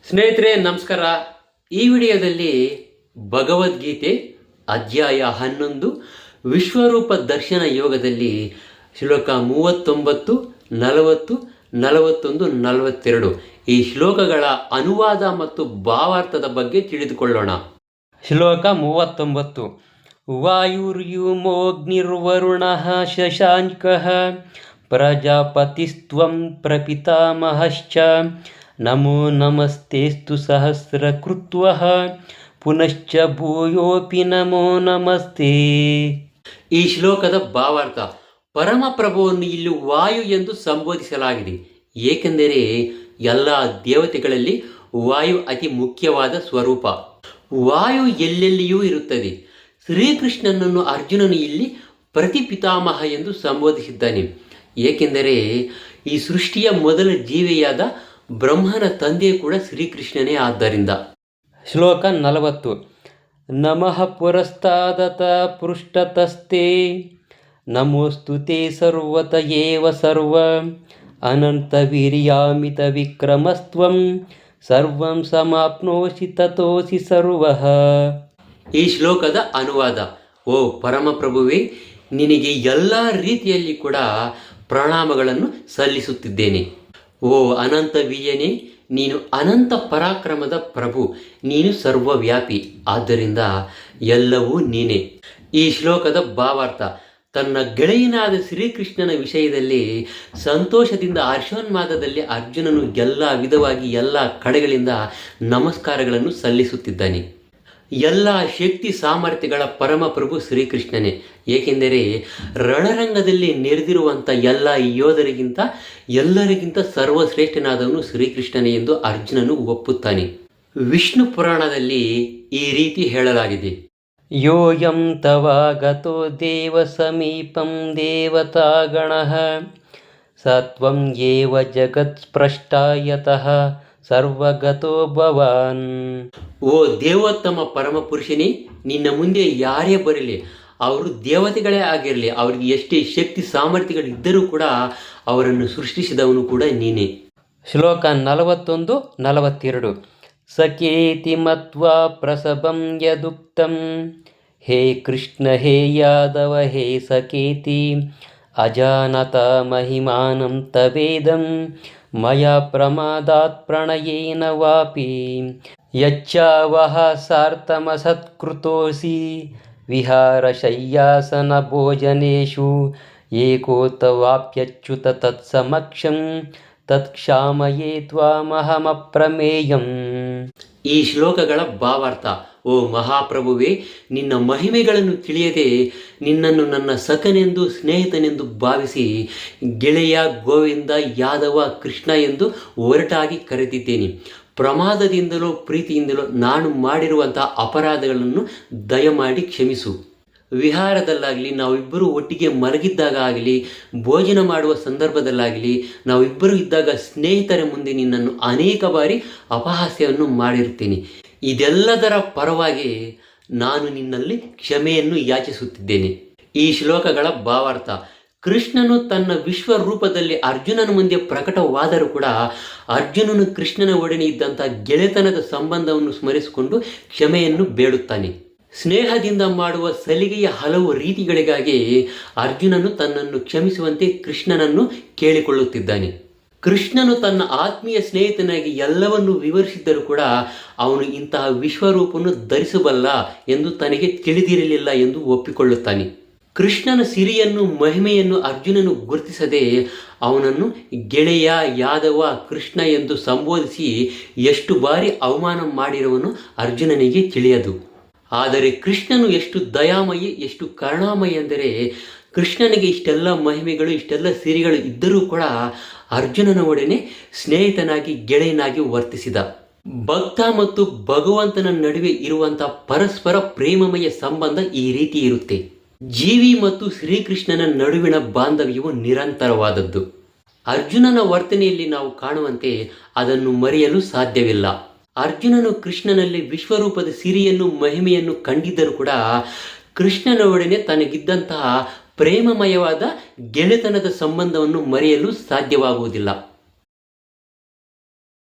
ಸ್ನೇಹಿತರೆ ನಮಸ್ಕಾರ. ಈ ವಿಡಿಯೋದಲ್ಲಿ ಭಗವದ್ಗೀತೆ ಅಧ್ಯಾಯ 11 ವಿಶ್ವರೂಪ ದರ್ಶನ ಯೋಗದಲ್ಲಿ ಶ್ಲೋಕ 39, 40, 41, 42 ಈ ಶ್ಲೋಕಗಳ ಅನುವಾದ ಮತ್ತು ಭಾವಾರ್ಥದ ಬಗ್ಗೆ ತಿಳಿದುಕೊಳ್ಳೋಣ. ಶ್ಲೋಕ 39. ವಾಯುರ್ಯುಮೋಗ್ನಿರ್ವರುಣಃ ಶಶಾಂಕಃ ಪ್ರಜಾಪತಿಸ್ತ್ವಂ ಪ್ರಪಿತಾಮಹಶ್ಚ ನಮೋ ನಮಸ್ತೇಸ್ತು ಸಹಸ್ರಕೃತ್ವಃ ಪುನಶ್ಚ ಭೂಯೋಪಿ ನಮೋ ನಮಸ್ತೆ. ಈ ಶ್ಲೋಕದ ಭಾವಾರ್ಥ: ಪರಮಪ್ರಭುವನ್ನು ಇಲ್ಲಿ ವಾಯು ಎಂದು ಸಂಬೋಧಿಸಲಾಗಿದೆ, ಏಕೆಂದರೆ ಎಲ್ಲ ದೇವತೆಗಳಲ್ಲಿ ವಾಯು ಅತಿ ಮುಖ್ಯವಾದ ಸ್ವರೂಪ. ವಾಯು ಎಲ್ಲೆಲ್ಲಿಯೂ ಇರುತ್ತದೆ. ಶ್ರೀಕೃಷ್ಣನನ್ನು ಅರ್ಜುನನು ಇಲ್ಲಿ ಪ್ರತಿಪಿತಾಮಹ ಎಂದು ಸಂಬೋಧಿಸಿದ್ದಾನೆ, ಏಕೆಂದರೆ ಈ ಸೃಷ್ಟಿಯ ಮೊದಲ ಜೀವಿಯಾದ ಬ್ರಹ್ಮನ ತಂದೆ ಕೂಡ ಶ್ರೀಕೃಷ್ಣನೇ ಆದ್ದರಿಂದ. ಶ್ಲೋಕ 40. ನಮಃ ಪುರಸ್ತಾದತ ಪೃಷ್ಠತಸ್ತೆ ನಮೋಸ್ತುತೆ ಸರ್ವತ ಏವ ಸರ್ವ ಅನಂತ ವೀರ್ಯಾಮಿತ ವಿಕ್ರಮಸ್ತ್ವಂ ಸರ್ವಂ ಸಮಾಪ್ನೋಸಿ ತತೋಸಿ ಸರ್ವಃ. ಈ ಶ್ಲೋಕದ ಅನುವಾದ: ಓ ಪರಮಪ್ರಭುವೇ, ನಿನಗೆ ಎಲ್ಲ ರೀತಿಯಲ್ಲಿ ಕೂಡ ಪ್ರಣಾಮಗಳನ್ನು ಸಲ್ಲಿಸುತ್ತಿದ್ದೇನೆ. ಓ ಅನಂತ ವೀರ್ಯನೇ, ನೀನು ಅನಂತ ಪರಾಕ್ರಮದ ಪ್ರಭು, ನೀನು ಸರ್ವವ್ಯಾಪಿ, ಆದ್ದರಿಂದ ಎಲ್ಲವೂ ನೀನೇ. ಈ ಶ್ಲೋಕದ ಭಾವಾರ್ಥ: ತನ್ನ ಗೆಳೆಯನಾದ ಶ್ರೀಕೃಷ್ಣನ ವಿಷಯದಲ್ಲಿ ಸಂತೋಷದಿಂದ ಹರ್ಷೋನ್ಮಾದದಲ್ಲಿ ಅರ್ಜುನನು ಎಲ್ಲ ವಿಧವಾಗಿ ಎಲ್ಲ ಕಡೆಗಳಿಂದ ನಮಸ್ಕಾರಗಳನ್ನು ಸಲ್ಲಿಸುತ್ತಿದ್ದಾನೆ. ಎಲ್ಲ ಶಕ್ತಿ ಸಾಮರ್ಥ್ಯಗಳ ಪರಮಪ್ರಭು ಶ್ರೀಕೃಷ್ಣನೇ, ಏಕೆಂದರೆ ರಣರಂಗದಲ್ಲಿ ನೆರೆದಿರುವಂಥ ಎಲ್ಲ ಯೋಧರಿಗಿಂತ ಎಲ್ಲರಿಗಿಂತ ಸರ್ವಶ್ರೇಷ್ಠನಾದವನು ಶ್ರೀಕೃಷ್ಣನೇ ಎಂದು ಅರ್ಜುನನು ಒಪ್ಪುತ್ತಾನೆ. ವಿಷ್ಣು ಪುರಾಣದಲ್ಲಿ ಈ ರೀತಿ ಹೇಳಲಾಗಿದೆ: ಯೋಯಂ ತವಾಗತೋ ದೇವ ಸಮೀಪಂ ದೇವತಾಗಣಃ ಸತ್ವಂ ಏವ ಜಗತ್ ಸ್ಪೃಷ್ಟಾಯತಃ ಸರ್ವಗತೋ ಭವಾನ್. ಓ ದೇವೋತ್ತಮ ಪರಮಪುರುಷನೇ, ನಿನ್ನ ಮುಂದೆ ಯಾರೇ ಬರಲಿ, ಅವರು ದೇವತೆಗಳೇ ಆಗಿರಲಿ, ಅವರಿಗೆ ಎಷ್ಟೇ ಶಕ್ತಿ ಸಾಮರ್ಥ್ಯಗಳು ಇದ್ದರೂ ಕೂಡ ಅವರನ್ನು ಸೃಷ್ಟಿಸಿದವನು ಕೂಡ ನೀನೇ. ಶ್ಲೋಕ 41, 42. ಸಕೇತಿ ಮತ್ವಾ ಪ್ರಸಭಂ ಯದುಕ್ತಂ ಹೇ ಕೃಷ್ಣ ಹೇ ಯಾದವ ಹೇ ಸಕೇತಿ ಅಜಾನತ ಮಹಿಮಾನಂ ತವೇದಂ ಮಯ ಪ್ರಮಾದಾತ್ ಪ್ರಣಯೇನ ವಾಪಿ ಯಚ್ಚಾವಹ ಸಾರ್ಥಮಸತ್ಕೃತೋಸಿ ವಿಹಾರ ಶಯ್ಯಾಸನ ಭೋಜನೇಶು ಏಕೋತವಾಪ್ಯಚ್ಯುತ ತತ್ಸಮಕ್ಷಂ ತತ್ಕ್ಷಾಮಯೇ ತ್ವಾಮಹಮಪ್ರಮೇಯಂ. ಈ ಶ್ಲೋಕಗಳ ಭಾವಾರ್ಥ: ಓ ಮಹಾಪ್ರಭುವೇ, ನಿನ್ನ ಮಹಿಮೆಗಳನ್ನು ತಿಳಿಯದೆ ನಿನ್ನನ್ನು ನನ್ನ ಸಖನೆಂದು ಸ್ನೇಹಿತನೆಂದು ಭಾವಿಸಿ ಗೆಳೆಯ, ಗೋವಿಂದ, ಯಾದವ, ಕೃಷ್ಣ ಎಂದು ಒರಟಾಗಿ ಕರೆದಿದ್ದೇನೆ. ಪ್ರಮಾದದಿಂದಲೋ ಪ್ರೀತಿಯಿಂದಲೋ ನಾನು ಮಾಡಿರುವಂತಹ ಅಪರಾಧಗಳನ್ನು ದಯಮಾಡಿ ಕ್ಷಮಿಸು. ವಿಹಾರದಲ್ಲಾಗಲಿ, ನಾವಿಬ್ಬರು ಒಟ್ಟಿಗೆ ಮಲಗಿದ್ದಾಗ ಆಗಲಿ, ಭೋಜನ ಮಾಡುವ ಸಂದರ್ಭದಲ್ಲಾಗಲಿ, ನಾವಿಬ್ಬರು ಇದ್ದಾಗ ಸ್ನೇಹಿತರ ಮುಂದೆ ನಿನ್ನನ್ನು ಅನೇಕ ಬಾರಿ ಅಪಹಾಸ್ಯವನ್ನು ಮಾಡಿರುತ್ತೇನೆ. ಇದೆಲ್ಲದರ ಪರವಾಗಿ ನಾನು ನಿನ್ನಲ್ಲಿ ಕ್ಷಮೆಯನ್ನು ಯಾಚಿಸುತ್ತಿದ್ದೇನೆ. ಈ ಶ್ಲೋಕಗಳ ಭಾವಾರ್ಥ: ಕೃಷ್ಣನು ತನ್ನ ವಿಶ್ವರೂಪದಲ್ಲಿ ಅರ್ಜುನನ ಮುಂದೆ ಪ್ರಕಟವಾದರೂ ಕೂಡ ಅರ್ಜುನನು ಕೃಷ್ಣನ ಒಡನೆ ಇದ್ದಂಥ ಗೆಳೆತನದ ಸಂಬಂಧವನ್ನು ಸ್ಮರಿಸಿಕೊಂಡು ಕ್ಷಮೆಯನ್ನು ಬೇಡುತ್ತಾನೆ. ಸ್ನೇಹದಿಂದ ಮಾಡುವ ಸಲಿಗೆಯ ಹಲವು ರೀತಿಗಳಿಗಾಗಿ ಅರ್ಜುನನು ತನ್ನನ್ನು ಕ್ಷಮಿಸುವಂತೆ ಕೃಷ್ಣನನ್ನು ಕೇಳಿಕೊಳ್ಳುತ್ತಿದ್ದಾನೆ. ಕೃಷ್ಣನು ತನ್ನ ಆತ್ಮೀಯ ಸ್ನೇಹಿತನಾಗಿ ಎಲ್ಲವನ್ನು ವಿವರಿಸಿದ್ದರೂ ಕೂಡ ಅವನು ಇಂತಹ ವಿಶ್ವರೂಪವನ್ನು ಧರಿಸಬಲ್ಲ ಎಂದು ತನಗೆ ತಿಳಿದಿರಲಿಲ್ಲ ಎಂದು ಒಪ್ಪಿಕೊಳ್ಳುತ್ತಾನೆ. ಕೃಷ್ಣನ ಸಿರಿಯನ್ನು ಮಹಿಮೆಯನ್ನು ಅರ್ಜುನನು ಗುರುತಿಸದೆ ಅವನನ್ನು ಗೆಳೆಯ, ಯಾದವ, ಕೃಷ್ಣ ಎಂದು ಸಂಬೋಧಿಸಿ ಎಷ್ಟು ಬಾರಿ ಅವಮಾನ ಮಾಡಿರುವನು ಅರ್ಜುನನಿಗೆ ತಿಳಿಯದು. ಆದರೆ ಕೃಷ್ಣನು ಎಷ್ಟು ದಯಾಮಯಿ, ಎಷ್ಟು ಕರುಣಾಮಯಿ ಎಂದರೆ ಕೃಷ್ಣನಿಗೆ ಇಷ್ಟೆಲ್ಲ ಮಹಿಮೆಗಳು, ಇಷ್ಟೆಲ್ಲ ಸಿರಿಗಳು ಇದ್ದರೂ ಕೂಡ ಅರ್ಜುನನ ಒಡನೆ ಸ್ನೇಹಿತನಾಗಿ, ಗೆಳೆಯನಾಗಿ ವರ್ತಿಸಿದ. ಭಕ್ತ ಮತ್ತು ಭಗವಂತನ ನಡುವೆ ಇರುವಂಥ ಪರಸ್ಪರ ಪ್ರೇಮಮಯ ಸಂಬಂಧ ಈ ರೀತಿ ಇರುತ್ತೆ. ಜೀವಿ ಮತ್ತು ಶ್ರೀಕೃಷ್ಣನ ನಡುವಿನ ಬಾಂಧವ್ಯವು ನಿರಂತರವಾದದ್ದು. ಅರ್ಜುನನ ವರ್ತನೆಯಲ್ಲಿ ನಾವು ಕಾಣುವಂತೆ ಅದನ್ನು ಮರೆಯಲು ಸಾಧ್ಯವಿಲ್ಲ. ಅರ್ಜುನನು ಕೃಷ್ಣನಲ್ಲಿ ವಿಶ್ವರೂಪದ ಸಿರಿಯನ್ನು, ಮಹಿಮೆಯನ್ನು ಕಂಡಿದ್ದರೂ ಕೂಡ ಕೃಷ್ಣನ ಒಡನೆ ತನಗಿದ್ದಂತಹ ಪ್ರೇಮಮಯವಾದ ಗೆಳೆತನದ ಸಂಬಂಧವನ್ನು ಮರೆಯಲು ಸಾಧ್ಯವಾಗುವುದಿಲ್ಲ.